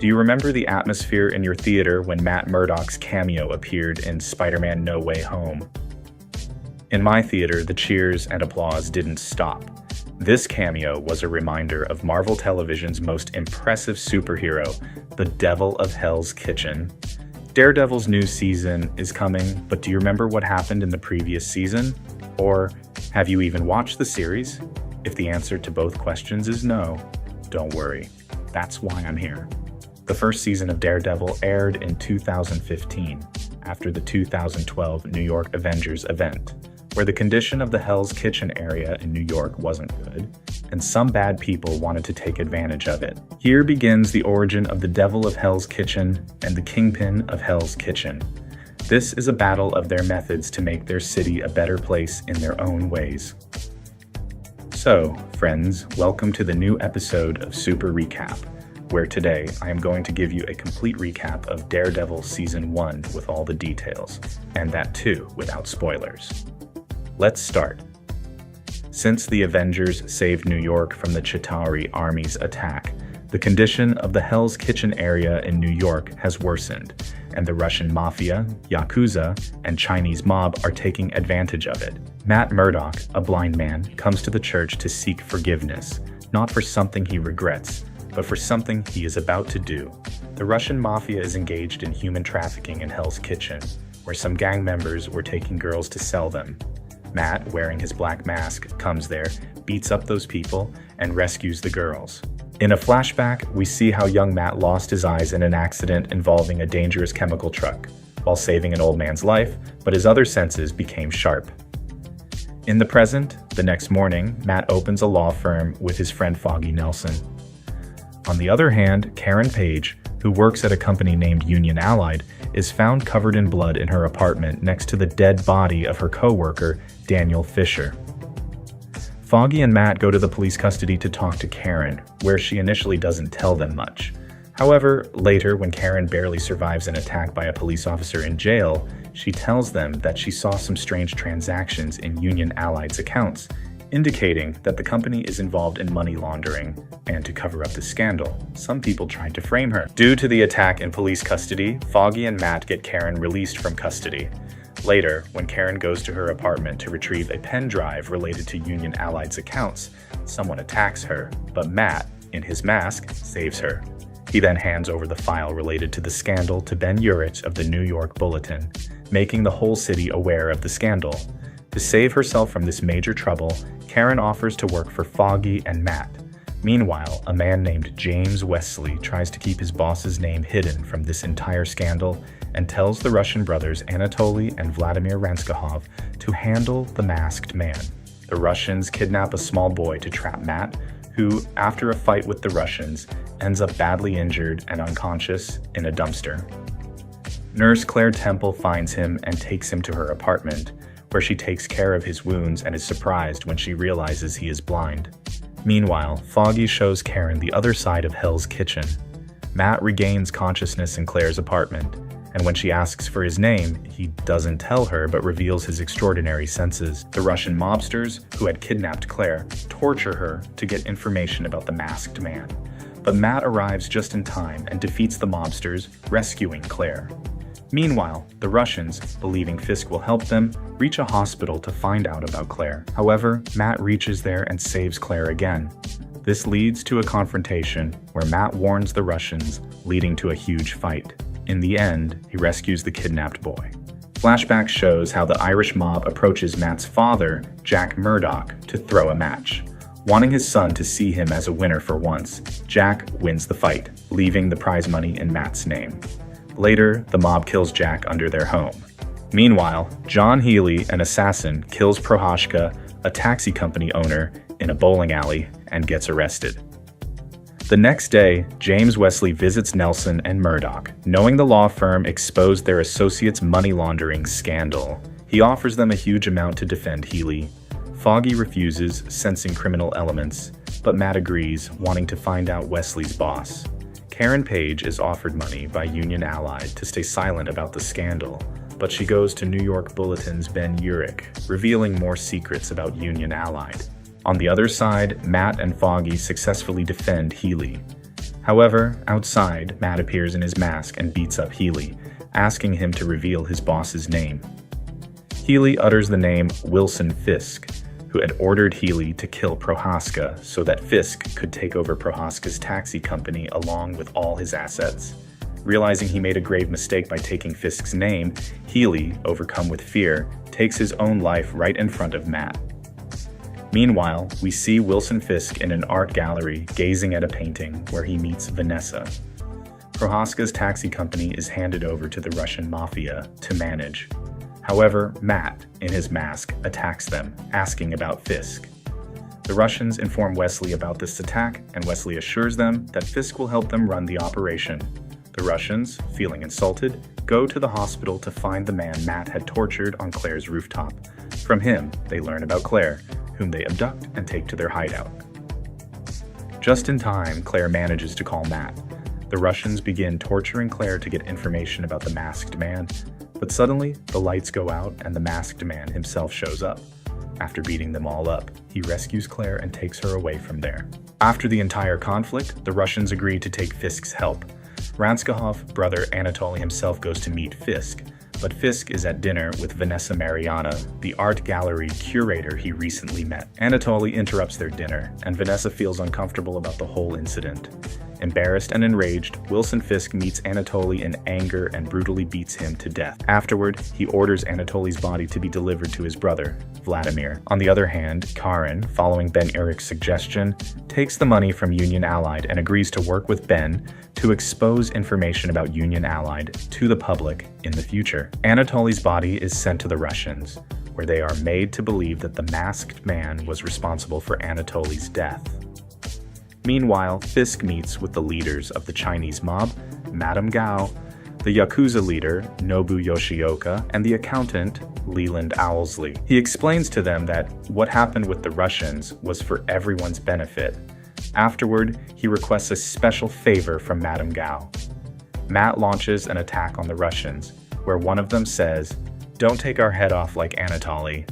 Do you remember the atmosphere in your theater when Matt Murdock's cameo appeared in Spider-Man No Way Home? In my theater, the cheers and applause didn't stop. This cameo was a reminder of Marvel Television's most impressive superhero, the Devil of Hell's Kitchen. Daredevil's new season is coming, but do you remember what happened in the previous season? Or have you even watched the series? If the answer to both questions is no, don't worry. That's why I'm here. The first season of Daredevil aired in 2015, after the 2012 New York Avengers event, where the condition of the Hell's Kitchen area in New York wasn't good, and some bad people wanted to take advantage of it. Here begins the origin of the Devil of Hell's Kitchen and the Kingpin of Hell's Kitchen. This is a battle of their methods to make their city a better place in their own ways. So, friends, welcome to the new episode of Super Recap, where today I am going to give you a complete recap of Daredevil Season 1 with all the details, and that too without spoilers. Let's start. Since the Avengers saved New York from the Chitauri army's attack, the condition of the Hell's Kitchen area in New York has worsened, and the Russian mafia, Yakuza, and Chinese mob are taking advantage of it. Matt Murdock, a blind man, comes to the church to seek forgiveness, not for something he regrets, but for something he is about to do. The Russian mafia is engaged in human trafficking in Hell's Kitchen, where some gang members were taking girls to sell them. Matt, wearing his black mask, comes there, beats up those people, and rescues the girls. In a flashback, we see how young Matt lost his eyes in an accident involving a dangerous chemical truck, while saving an old man's life, but his other senses became sharp. In the present, the next morning, Matt opens a law firm with his friend Foggy Nelson. On the other hand, Karen Page, who works at a company named Union Allied, is found covered in blood in her apartment next to the dead body of her co-worker, Daniel Fisher. Foggy and Matt go to the police custody to talk to Karen, where she initially doesn't tell them much. However, later, when Karen barely survives an attack by a police officer in jail, she tells them that she saw some strange transactions in Union Allied's accounts, indicating that the company is involved in money laundering, and to cover up the scandal, some people tried to frame her. Due to the attack in police custody, Foggy and Matt get Karen released from custody. Later, when Karen goes to her apartment to retrieve a pen drive related to Union Allied's accounts, someone attacks her, but Matt, in his mask, saves her. He then hands over the file related to the scandal to Ben Urich of the New York Bulletin, making the whole city aware of the scandal. To save herself from this major trouble, Karen offers to work for Foggy and Matt. Meanwhile, a man named James Wesley tries to keep his boss's name hidden from this entire scandal and tells the Russian brothers Anatoly and Vladimir Ranskahov to handle the masked man. The Russians kidnap a small boy to trap Matt, who, after a fight with the Russians, ends up badly injured and unconscious in a dumpster. Nurse Claire Temple finds him and takes him to her apartment, where she takes care of his wounds and is surprised when she realizes he is blind. Meanwhile, Foggy shows Karen the other side of Hell's Kitchen. Matt regains consciousness in Claire's apartment, and when she asks for his name, he doesn't tell her but reveals his extraordinary senses. The Russian mobsters, who had kidnapped Claire, torture her to get information about the masked man. But Matt arrives just in time and defeats the mobsters, rescuing Claire. Meanwhile, the Russians, believing Fisk will help them, reach a hospital to find out about Claire. However, Matt reaches there and saves Claire again. This leads to a confrontation where Matt warns the Russians, leading to a huge fight. In the end, he rescues the kidnapped boy. Flashback shows how the Irish mob approaches Matt's father, Jack Murdock, to throw a match. Wanting his son to see him as a winner for once, Jack wins the fight, leaving the prize money in Matt's name. Later, the mob kills Jack under their home. Meanwhile, John Healy, an assassin, kills Prohashka, a taxi company owner, in a bowling alley and gets arrested. The next day, James Wesley visits Nelson and Murdock, knowing the law firm exposed their associate's money laundering scandal. He offers them a huge amount to defend Healy. Foggy refuses, sensing criminal elements, but Matt agrees, wanting to find out Wesley's boss. Karen Page is offered money by Union Allied to stay silent about the scandal, but she goes to New York Bulletin's Ben Urich, revealing more secrets about Union Allied. On the other side, Matt and Foggy successfully defend Healy. However, outside, Matt appears in his mask and beats up Healy, asking him to reveal his boss's name. Healy utters the name Wilson Fisk, who had ordered Healy to kill Prohaska so that Fisk could take over Prohaska's taxi company along with all his assets. Realizing he made a grave mistake by taking Fisk's name, Healy, overcome with fear, takes his own life right in front of Matt. Meanwhile, we see Wilson Fisk in an art gallery gazing at a painting where he meets Vanessa. Prohaska's taxi company is handed over to the Russian mafia to manage. However, Matt, in his mask, attacks them, asking about Fisk. The Russians inform Wesley about this attack, and Wesley assures them that Fisk will help them run the operation. The Russians, feeling insulted, go to the hospital to find the man Matt had tortured on Claire's rooftop. From him, they learn about Claire, whom they abduct and take to their hideout. Just in time, Claire manages to call Matt. The Russians begin torturing Claire to get information about the masked man, but suddenly, the lights go out and the masked man himself shows up. After beating them all up, he rescues Claire and takes her away from there. After the entire conflict, the Russians agree to take Fisk's help. Ranskahov, brother Anatoly himself, goes to meet Fisk, but Fisk is at dinner with Vanessa Mariana, the art gallery curator he recently met. Anatoly interrupts their dinner, and Vanessa feels uncomfortable about the whole incident. Embarrassed and enraged, Wilson Fisk meets Anatoly in anger and brutally beats him to death. Afterward, he orders Anatoly's body to be delivered to his brother, Vladimir. On the other hand, Karen, following Ben Urich's suggestion, takes the money from Union Allied and agrees to work with Ben to expose information about Union Allied to the public in the future. Anatoly's body is sent to the Russians, where they are made to believe that the masked man was responsible for Anatoly's death. Meanwhile, Fisk meets with the leaders of the Chinese mob, Madame Gao, the Yakuza leader, Nobu Yoshioka, and the accountant, Leland Owlsley. He explains to them that what happened with the Russians was for everyone's benefit. Afterward, he requests a special favor from Madame Gao. Matt launches an attack on the Russians, where one of them says, "Don't take our head off like Anatoly."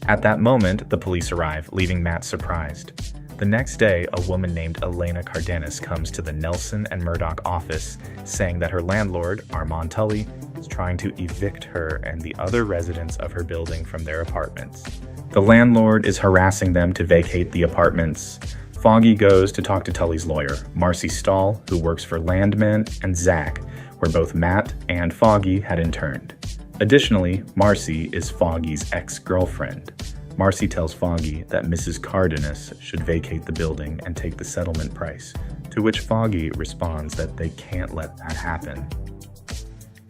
At that moment, the police arrive, leaving Matt surprised. The next day, a woman named Elena Cardenas comes to the Nelson and Murdock office, saying that her landlord, Armand Tully, is trying to evict her and the other residents of her building from their apartments. The landlord is harassing them to vacate the apartments. Foggy goes to talk to Tully's lawyer, Marcy Stahl, who works for Landman, and Zach, where both Matt and Foggy had interned. Additionally, Marcy is Foggy's ex-girlfriend. Marcy tells Foggy that Mrs. Cardenas should vacate the building and take the settlement price, to which Foggy responds that they can't let that happen.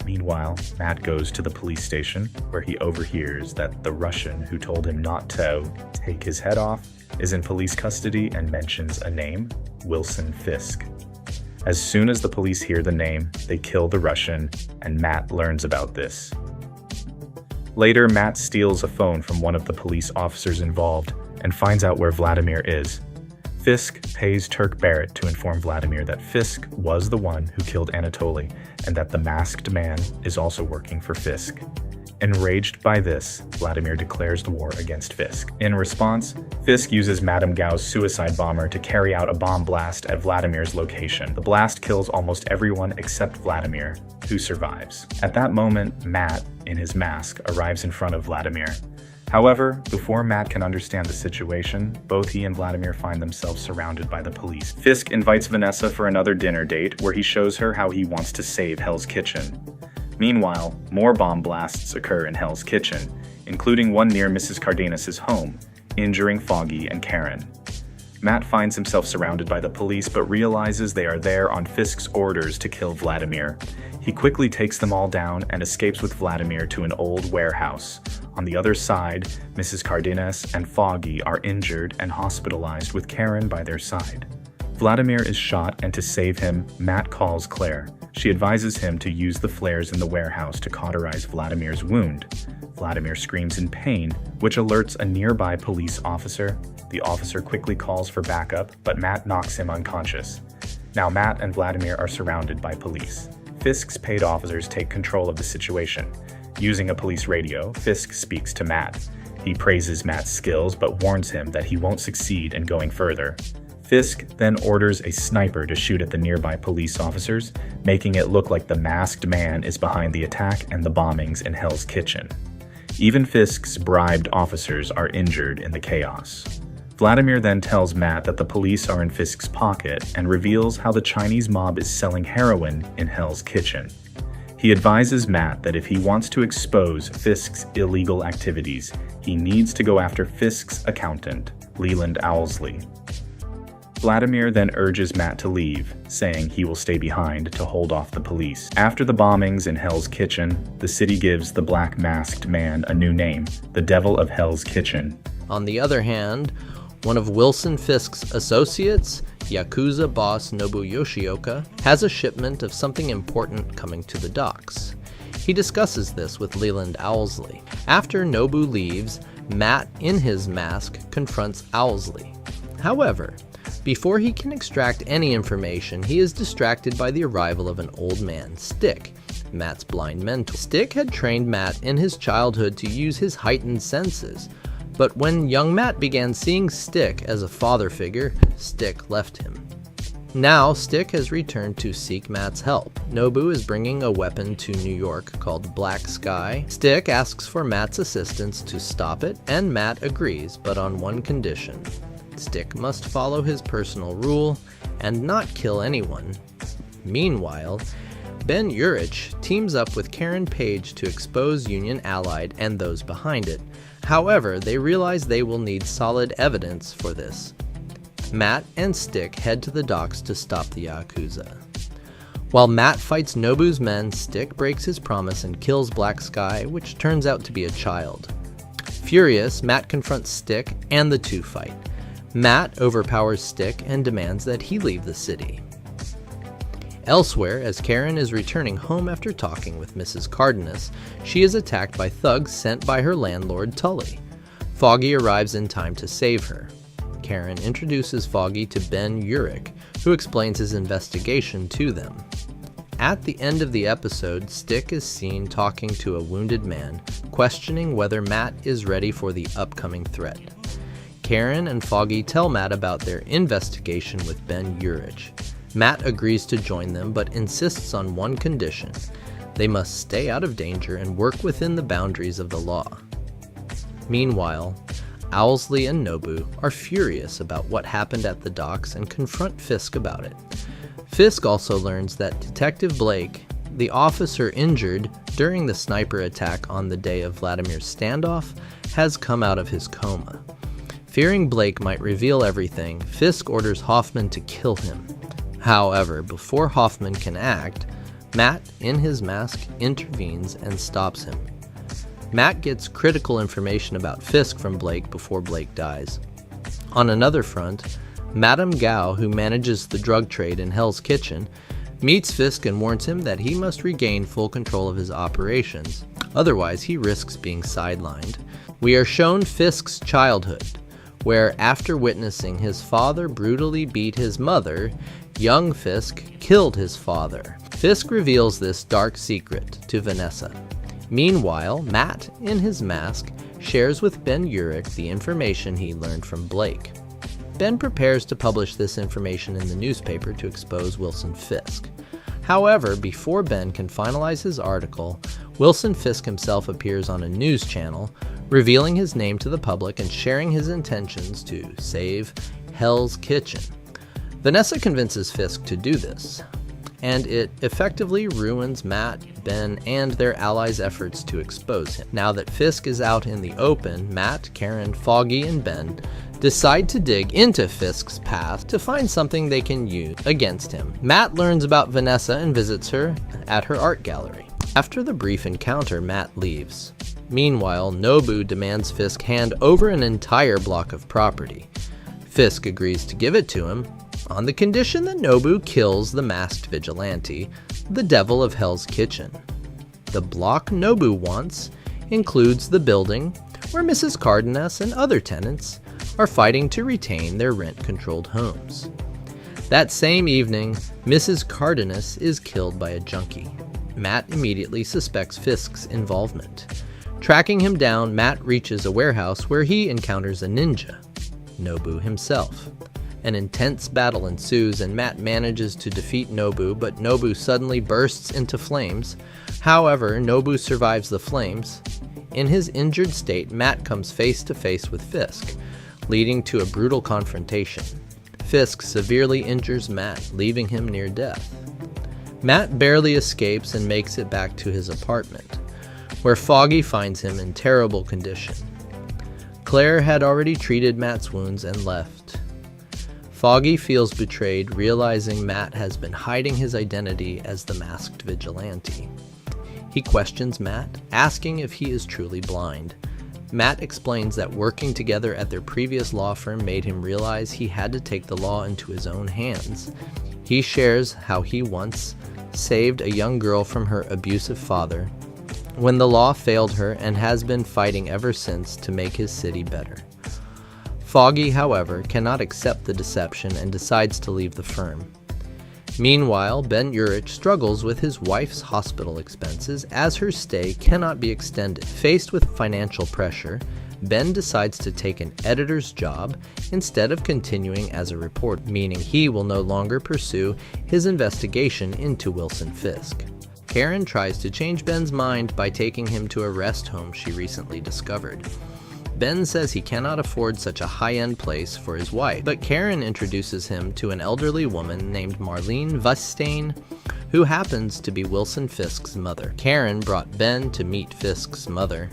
Meanwhile, Matt goes to the police station, where he overhears that the Russian who told him not to take his head off is in police custody and mentions a name, Wilson Fisk. As soon as the police hear the name, they kill the Russian, and Matt learns about this. Later, Matt steals a phone from one of the police officers involved and finds out where Vladimir is. Fisk pays Turk Barrett to inform Vladimir that Fisk was the one who killed Anatoly and that the masked man is also working for Fisk. Enraged by this, Vladimir declares the war against Fisk. In response, Fisk uses Madame Gao's suicide bomber to carry out a bomb blast at Vladimir's location. The blast kills almost everyone except Vladimir, who survives. At that moment, Matt, in his mask, arrives in front of Vladimir. However, before Matt can understand the situation, both he and Vladimir find themselves surrounded by the police. Fisk invites Vanessa for another dinner date, where he shows her how he wants to save Hell's Kitchen. Meanwhile, more bomb blasts occur in Hell's Kitchen, including one near Mrs. Cardenas' home, injuring Foggy and Karen. Matt finds himself surrounded by the police but realizes they are there on Fisk's orders to kill Vladimir. He quickly takes them all down and escapes with Vladimir to an old warehouse. On the other side, Mrs. Cardenas and Foggy are injured and hospitalized with Karen by their side. Vladimir is shot, and to save him, Matt calls Claire. She advises him to use the flares in the warehouse to cauterize Vladimir's wound. Vladimir screams in pain, which alerts a nearby police officer. The officer quickly calls for backup, but Matt knocks him unconscious. Now Matt and Vladimir are surrounded by police. Fisk's paid officers take control of the situation. Using a police radio, Fisk speaks to Matt. He praises Matt's skills but warns him that he won't succeed in going further. Fisk then orders a sniper to shoot at the nearby police officers, making it look like the masked man is behind the attack and the bombings in Hell's Kitchen. Even Fisk's bribed officers are injured in the chaos. Vladimir then tells Matt that the police are in Fisk's pocket and reveals how the Chinese mob is selling heroin in Hell's Kitchen. He advises Matt that if he wants to expose Fisk's illegal activities, he needs to go after Fisk's accountant, Leland Owlsley. Vladimir then urges Matt to leave, saying he will stay behind to hold off the police. After the bombings in Hell's Kitchen, the city gives the black masked man a new name, the Devil of Hell's Kitchen. On the other hand, one of Wilson Fisk's associates, Yakuza boss Nobu Yoshioka, has a shipment of something important coming to the docks. He discusses this with Leland Owlsley. After Nobu leaves, Matt, in his mask, confronts Owlsley. However, before he can extract any information, he is distracted by the arrival of an old man, Stick, Matt's blind mentor. Stick had trained Matt in his childhood to use his heightened senses, but when young Matt began seeing Stick as a father figure, Stick left him. Now, Stick has returned to seek Matt's help. Nobu is bringing a weapon to New York called Black Sky. Stick asks for Matt's assistance to stop it, and Matt agrees, but on one condition. Stick must follow his personal rule and not kill anyone. Meanwhile, Ben Urich teams up with Karen Page to expose Union Allied and those behind it. However, they realize they will need solid evidence for this. Matt and Stick head to the docks to stop the Yakuza. While Matt fights Nobu's men, Stick breaks his promise and kills Black Sky, which turns out to be a child. Furious, Matt confronts Stick and the two fight. Matt overpowers Stick and demands that he leave the city. Elsewhere, as Karen is returning home after talking with Mrs. Cardenas, she is attacked by thugs sent by her landlord Tully. Foggy arrives in time to save her. Karen introduces Foggy to Ben Urich, who explains his investigation to them. At the end of the episode, Stick is seen talking to a wounded man, questioning whether Matt is ready for the upcoming threat. Karen and Foggy tell Matt about their investigation with Ben Urich. Matt agrees to join them, but insists on one condition. They must stay out of danger and work within the boundaries of the law. Meanwhile, Owlsley and Nobu are furious about what happened at the docks and confront Fisk about it. Fisk also learns that Detective Blake, the officer injured during the sniper attack on the day of Vladimir's standoff, has come out of his coma. Fearing Blake might reveal everything, Fisk orders Hoffman to kill him. However, before Hoffman can act, Matt, in his mask, intervenes and stops him. Matt gets critical information about Fisk from Blake before Blake dies. On another front, Madame Gao, who manages the drug trade in Hell's Kitchen, meets Fisk and warns him that he must regain full control of his operations, otherwise he risks being sidelined. We are shown Fisk's childhood, where after witnessing his father brutally beat his mother, young Fisk killed his father. Fisk reveals this dark secret to Vanessa. Meanwhile, Matt, in his mask, shares with Ben Urich the information he learned from Blake. Ben prepares to publish this information in the newspaper to expose Wilson Fisk. However, before Ben can finalize his article, Wilson Fisk himself appears on a news channel, revealing his name to the public and sharing his intentions to save Hell's Kitchen. Vanessa convinces Fisk to do this, and it effectively ruins Matt, Ben, and their allies' efforts to expose him. Now that Fisk is out in the open, Matt, Karen, Foggy, and Ben decide to dig into Fisk's past to find something they can use against him. Matt learns about Vanessa and visits her at her art gallery. After the brief encounter, Matt leaves. Meanwhile, Nobu demands Fisk hand over an entire block of property. Fisk agrees to give it to him, on the condition that Nobu kills the masked vigilante, the Devil of Hell's Kitchen. The block Nobu wants includes the building where Mrs. Cardenas and other tenants are fighting to retain their rent-controlled homes. That same evening, Mrs. Cardenas is killed by a junkie. Matt immediately suspects Fisk's involvement. Tracking him down, Matt reaches a warehouse where he encounters a ninja, Nobu himself. An intense battle ensues and Matt manages to defeat Nobu, but Nobu suddenly bursts into flames. However, Nobu survives the flames. In his injured state, Matt comes face to face with Fisk, leading to a brutal confrontation. Fisk severely injures Matt, leaving him near death. Matt barely escapes and makes it back to his apartment, where Foggy finds him in terrible condition. Claire had already treated Matt's wounds and left. Foggy feels betrayed, realizing Matt has been hiding his identity as the masked vigilante. He questions Matt, asking if he is truly blind. Matt explains that working together at their previous law firm made him realize he had to take the law into his own hands. He shares how he once saved a young girl from her abusive father when the law failed her and has been fighting ever since to make his city better. Foggy, however, cannot accept the deception and decides to leave the firm. Meanwhile, Ben Urich struggles with his wife's hospital expenses as her stay cannot be extended. Faced with financial pressure, Ben decides to take an editor's job instead of continuing as a reporter, meaning he will no longer pursue his investigation into Wilson Fisk. Karen tries to change Ben's mind by taking him to a rest home she recently discovered. Ben says he cannot afford such a high-end place for his wife, but Karen introduces him to an elderly woman named Marlene Vustane, who happens to be Wilson Fisk's mother. Karen brought Ben to meet Fisk's mother,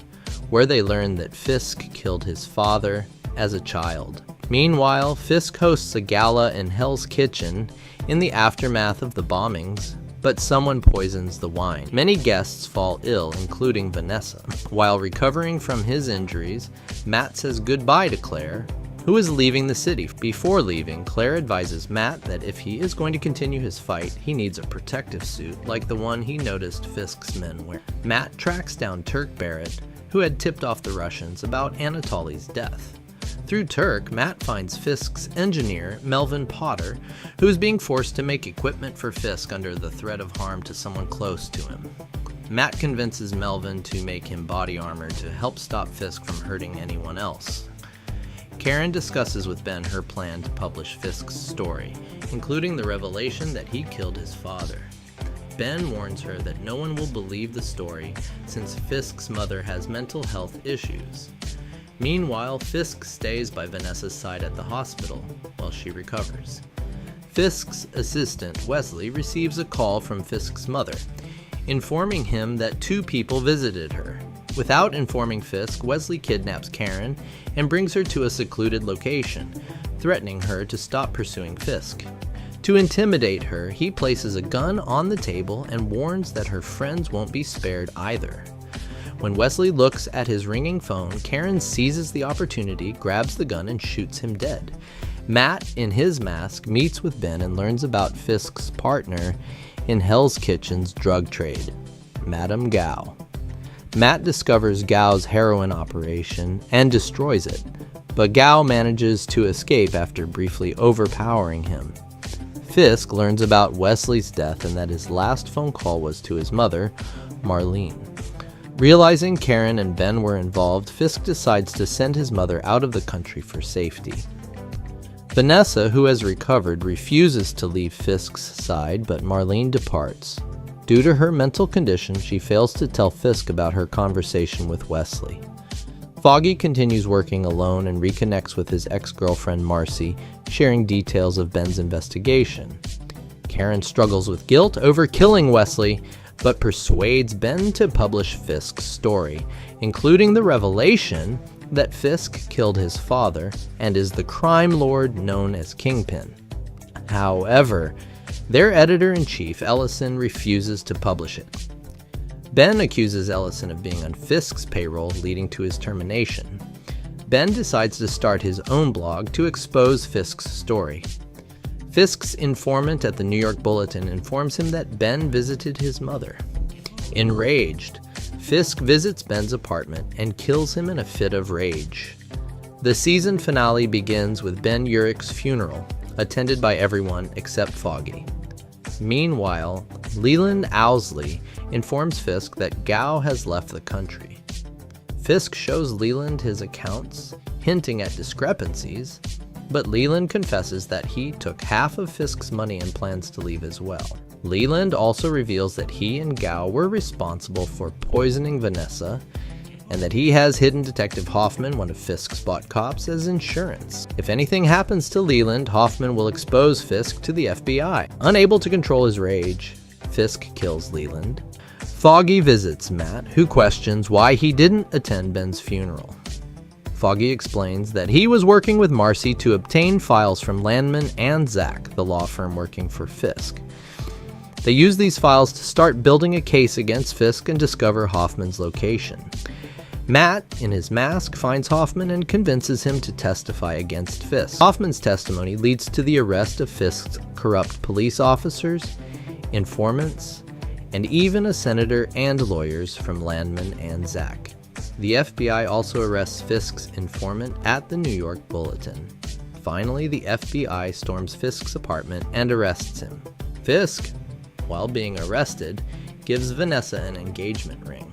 where they learn that Fisk killed his father as a child. Meanwhile, Fisk hosts a gala in Hell's Kitchen in the aftermath of the bombings, but someone poisons the wine. Many guests fall ill, including Vanessa. While recovering from his injuries, Matt says goodbye to Claire, who is leaving the city. Before leaving, Claire advises Matt that if he is going to continue his fight, he needs a protective suit like the one he noticed Fisk's men wear. Matt tracks down Turk Barrett, who had tipped off the Russians about Anatoly's death. Through Turk, Matt finds Fisk's engineer, Melvin Potter, who is being forced to make equipment for Fisk under the threat of harm to someone close to him. Matt convinces Melvin to make him body armor to help stop Fisk from hurting anyone else. Karen discusses with Ben her plan to publish Fisk's story, including the revelation that he killed his father. Ben warns her that no one will believe the story since Fisk's mother has mental health issues. Meanwhile, Fisk stays by Vanessa's side at the hospital while she recovers. Fisk's assistant, Wesley, receives a call from Fisk's mother, informing him that two people visited her. Without informing Fisk, Wesley kidnaps Karen and brings her to a secluded location, threatening her to stop pursuing Fisk. To intimidate her, he places a gun on the table and warns that her friends won't be spared either. When Wesley looks at his ringing phone, Karen seizes the opportunity, grabs the gun, and shoots him dead. Matt, in his mask, meets with Ben and learns about Fisk's partner in Hell's Kitchen's drug trade, Madame Gao. Matt discovers Gao's heroin operation and destroys it, but Gao manages to escape after briefly overpowering him. Fisk learns about Wesley's death and that his last phone call was to his mother, Marlene. Realizing Karen and Ben were involved, Fisk decides to send his mother out of the country for safety. Vanessa, who has recovered, refuses to leave Fisk's side, but Marlene departs. Due to her mental condition, she fails to tell Fisk about her conversation with Wesley. Foggy continues working alone and reconnects with his ex-girlfriend Marcy, sharing details of Ben's investigation. Karen struggles with guilt over killing Wesley, but persuades Ben to publish Fisk's story, including the revelation that Fisk killed his father and is the crime lord known as Kingpin. However, their editor-in-chief, Ellison, refuses to publish it. Ben accuses Ellison of being on Fisk's payroll, leading to his termination. Ben decides to start his own blog to expose Fisk's story. Fisk's informant at the New York Bulletin informs him that Ben visited his mother. Enraged, Fisk visits Ben's apartment and kills him in a fit of rage. The season finale begins with Ben Urich's funeral, attended by everyone except Foggy. Meanwhile, Leland Owsley informs Fisk that Gao has left the country. Fisk shows Leland his accounts, hinting at discrepancies, but Leland confesses that he took half of Fisk's money and plans to leave as well. Leland also reveals that he and Gao were responsible for poisoning Vanessa, and that he has hidden Detective Hoffman, one of Fisk's bought cops, as insurance. If anything happens to Leland, Hoffman will expose Fisk to the FBI. Unable to control his rage, Fisk kills Leland. Foggy visits Matt, who questions why he didn't attend Ben's funeral. Foggy explains that he was working with Marcy to obtain files from Landman and Zach, the law firm working for Fisk. They use these files to start building a case against Fisk and discover Hoffman's location. Matt, in his mask, finds Hoffman and convinces him to testify against Fisk. Hoffman's testimony leads to the arrest of Fisk's corrupt police officers, informants, and even a senator and lawyers from Landman and Zach. The FBI also arrests Fisk's informant at the New York Bulletin. Finally, the FBI storms Fisk's apartment and arrests him. Fisk, while being arrested, gives Vanessa an engagement ring.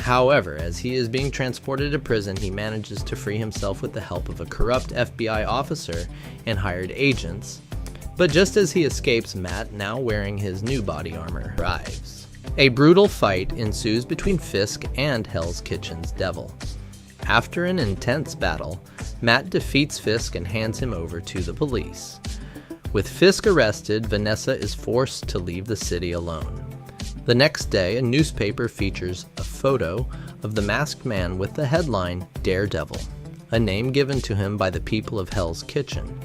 However, as he is being transported to prison, he manages to free himself with the help of a corrupt FBI officer and hired agents. But just as he escapes, Matt, now wearing his new body armor, arrives. A brutal fight ensues between Fisk and Hell's Kitchen's Devil. After an intense battle, Matt defeats Fisk and hands him over to the police. With Fisk arrested, Vanessa is forced to leave the city alone. The next day, a newspaper features a photo of the masked man with the headline, Daredevil, a name given to him by the people of Hell's Kitchen.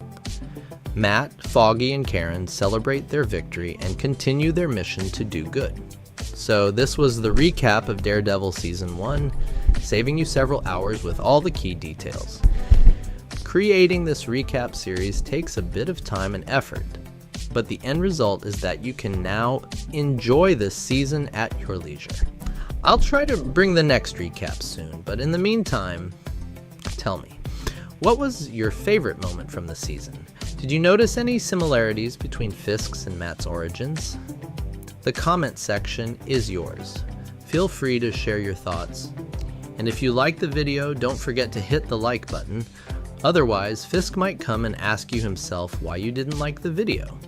Matt, Foggy, and Karen celebrate their victory and continue their mission to do good. So this was the recap of Daredevil Season 1, saving you several hours with all the key details. Creating this recap series takes a bit of time and effort, but the end result is that you can now enjoy this season at your leisure. I'll try to bring the next recap soon, but in the meantime, tell me, what was your favorite moment from the season? Did you notice any similarities between Fisk's and Matt's origins? The comment section is yours. Feel free to share your thoughts. And if you like the video, don't forget to hit the like button. Otherwise, Fisk might come and ask you himself why you didn't like the video.